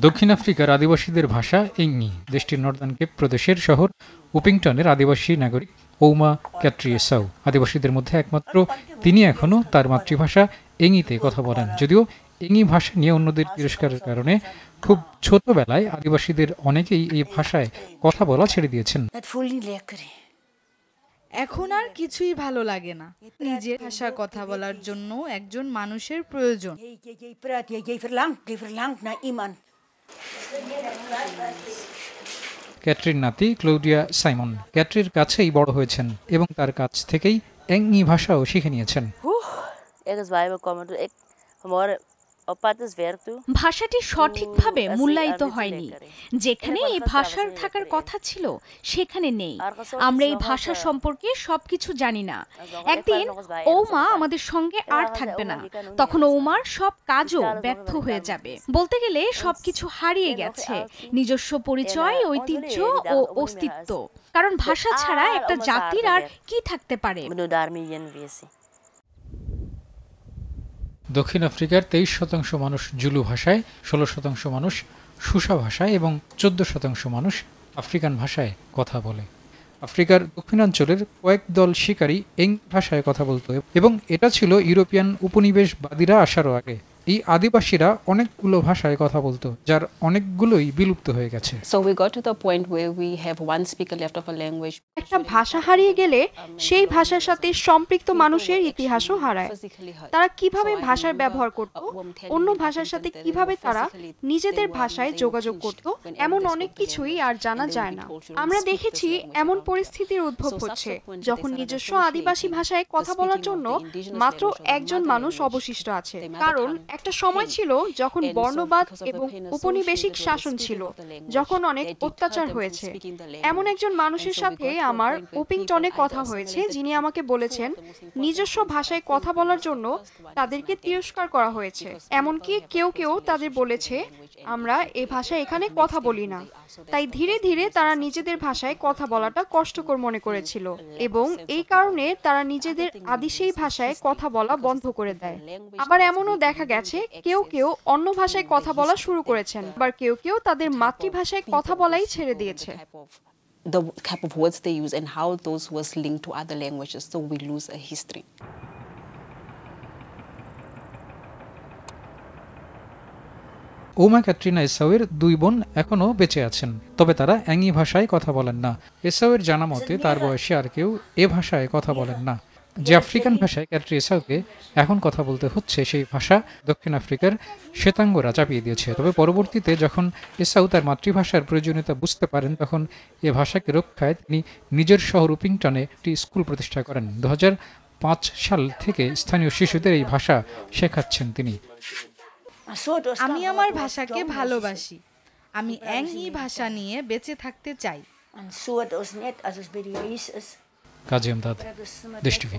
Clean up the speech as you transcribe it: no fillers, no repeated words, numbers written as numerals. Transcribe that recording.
দক্ষিণ আফ্রিকার আদিবাসীদের ভাষা ইংনি। দেশটির নর্দার্ন কেপ প্রদেশের শহর উপিংটনের আদিবাসী নাগরিক ওমা ক্যাট্রিয়েসাউ আদিবাসীদের মধ্যে একমাত্র তিনি এখনও তার মাতৃভাষা এঙিতে কথা বলেন। যদিও এঙি ভাষা নিয়ে অন্যদের তিরস্কারের কারণে খুব ছোটবেলায় আদিবাসীদের অনেকেই এই ভাষায় কথা বলা ছেড়ে দিয়েছেন। এখন আর কিছুই ভালো লাগে না। নিজের ভাষা কথা বলার জন্য একজন মানুষের প্রয়োজন। ক্যাটরির নাতি ক্লৌডিয়া সাইমন ক্যাটরির কাছেই বড় হয়েছেন এবং তার কাছ থেকেই এঙি ভাষাও শিখে নিয়েছেন। ভাষাটি সঠিকভাবে মূল্যায়িত হয়নি। যেখানে এই ভাষার থাকার কথা ছিল সেখানে নেই। আমরা এই ভাষা সম্পর্কে সবকিছু জানি না। একদিন ওমা আমাদের সঙ্গে আর থাকবে না, তখন ওমার সব কাজও ব্যর্থ হয়ে যাবে। বলতে গেলে সবকিছু হারিয়ে গেছে, নিজস্ব পরিচয়, ঐতিহ্য ও অস্তিত্ব। কারণ ভাষা ছাড়া একটা জাতির আর কি থাকতে পারে? দক্ষিণ আফ্রিকার 23% মানুষ জুলু ভাষায়, 16% মানুষ সুসা ভাষায় এবং 14% মানুষ আফ্রিকান ভাষায় কথা বলে। আফ্রিকার দক্ষিণাঞ্চলের কয়েক দল শিকারী এং ভাষায় কথা বলতো এবং এটা ছিল ইউরোপিয়ান উপনিবেশবাদীরা আসারও আগে। এই আদিবাসীরা অনেকগুলো ভাষায় কথা বলতো, যার অনেকগুলোই বিলুপ্ত হয়ে গেছে। একটা ভাষা হারিয়ে গেলে সেই ভাষার সাথে সম্পৃক্ত মানুষের ইতিহাসও হারায়। তারা কিভাবে ভাষার ব্যবহার করত, অন্য ভাষার সাথে কিভাবে তারা নিজেদের ভাষায় যোগাযোগ করত, এমন অনেক কিছুই আর জানা যায় না। আমরা দেখেছি এমন পরিস্থিতির উদ্ভব হচ্ছে যখন নিজস্ব আদিবাসী ভাষায় কথা বলার জন্য মাত্র একজন মানুষ অবশিষ্ট আছে। কারণ একটা সময় ছিল যখন বর্ণবাদ এবং উপনিবেশিক শাসন ছিল, যখন অনেক অত্যাচার হয়েছে। এমন একজন মানুষের সাথে আমার উপিংটনে কথা হয়েছে, যিনি আমাকে বলেছেন নিজস্ব ভাষায় কথা বলার জন্য তাদেরকে তিরস্কার করা হয়েছে। এমনকি কেউ কেউ তাদের বলেছে আমরা এ ভাষায় এখানে কথা বলি না। তাই ধীরে ধীরে তারা নিজেদের ভাষায় কথা বলাটা কষ্টকর মনে করেছিল এবং এই কারণে তারা নিজেদের আদিবাসী ভাষায় কথা বলা বন্ধ করে দেয়। আবার এমনও দেখা গেছে কেউ কেউ অন্য ভাষায় কথা বলা শুরু করেছেন, আবার কেউ কেউ তাদের মাতৃভাষায় কথা বলাই ছেড়ে দিয়েছে। The type of words they use and how those words link to other languages, so we lose a history. ওমা ক্যাটরিনা এসাউয়ের 2 বোন এখনও বেঁচে আছেন, তবে তারা অ্যাঙি ভাষায় কথা বলেন না। এসাউয়ের জানা মতে তার বয়সে আর কেউ এ ভাষায় কথা বলেন না। যে আফ্রিকান ভাষায় ক্যাটরি এসাউকে এখন কথা বলতে হচ্ছে, সেই ভাষা দক্ষিণ আফ্রিকার শ্বেতাঙ্গরা চাপিয়ে দিয়েছে। তবে পরবর্তীতে যখন এসাউ তার মাতৃভাষার প্রয়োজনীয়তা বুঝতে পারেন, তখন এ ভাষাকে রক্ষায় তিনি নিজের শহর উপিংটনে একটি স্কুল প্রতিষ্ঠা করেন। 2005 সাল থেকে স্থানীয় শিশুদের এই ভাষা শেখাচ্ছেন তিনি। আমি আমার ভাষাকে ভালোবাসি। আমি এঙি ভাষা নিয়ে বেঁচে থাকতে চাই। কাজী আমদাদ, দেশ টিভি।